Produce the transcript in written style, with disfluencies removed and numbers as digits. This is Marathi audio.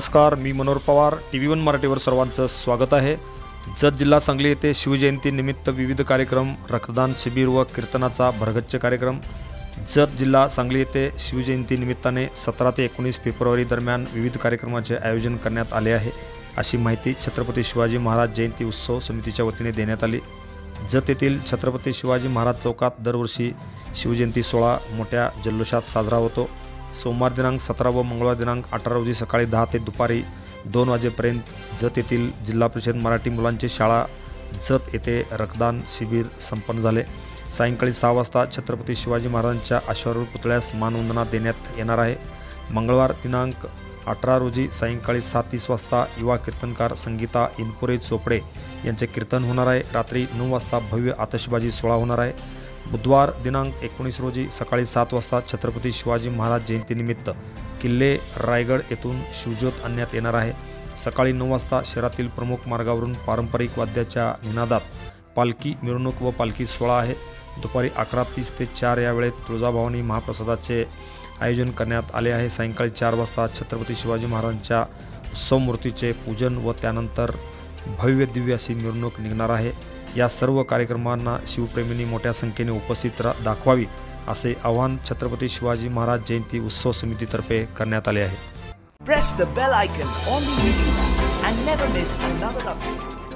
नमस्कार, मी मनोहर पवार. TV1 मराठीवर सर्वांचं स्वागत आहे. जत जिल्हा सांगली येथे शिवजयंतीनिमित्त विविध कार्यक्रम, रक्तदान शिबिर व कीर्तनाचा भरगच्च कार्यक्रम. जत जिल्हा सांगली येथे शिवजयंतीनिमित्ताने 17 ते 19 फेब्रुवारी दरम्यान विविध कार्यक्रमाचे आयोजन करण्यात आले आहे, अशी माहिती छत्रपती शिवाजी महाराज जयंती उत्सव समितीच्या वतीने देण्यात आली. जत येथील छत्रपती शिवाजी महाराज चौकात दरवर्षी शिवजयंती सोहळा मोठ्या जल्लोषात साजरा होतो. सोमवार दिनांक 17 व मंगळवार दिनांक 18 रोजी सकाळी 10 ते दुपारी 2 वाजेपर्यंत जत येथील जिल्हा परिषद मराठी मुलांची शाळा जत येथे रक्तदान शिबिर संपन्न झाले. सायंकाळी 6 वाजता छत्रपती शिवाजी महाराजांच्या अश्वारूढ पुतळ्यास मानवंदना देण्यात येणार आहे. मंगळवार दिनांक 18 रोजी सायंकाळी 7:30 वाजता युवा कीर्तनकार संगीता इनपुरे चोपडे यांचे कीर्तन होणार आहे. रात्री 9 वाजता भव्य आतषबाजी सोहळा होणार आहे. बुधवार दिनांक 19 रोजी सकाळी 7 वाजता छत्रपती शिवाजी महाराज जयंतीनिमित्त किल्ले रायगड येथून शिवज्योत आणण्यात येणार आहे. सकाळी 9 वाजता शहरातील प्रमुख मार्गावरून पारंपरिक वाद्याच्या निनादात पालखी मिरवणूक व पालखी सोहळा आहे. दुपारी 11:30 ते 4 या वेळेत तुळजाभवानी महाप्रसादाचे आयोजन करण्यात आले आहे. सायंकाळी 4 वाजता छत्रपती शिवाजी महाराजांच्या उत्सव मूर्तीचे पूजन व त्यानंतर भव्य दिव्य अशी मिरवणूक निघणार आहे. या सर्व कार्यक्रमांना शिवप्रेमींनी मोठ्या संख्येने उपस्थित दाखवावी असे आवाहन छत्रपती शिवाजी महाराज जयंती उत्सव समितीतर्फे करण्यात आले आहे. Press the bell icon on the video and never miss another update.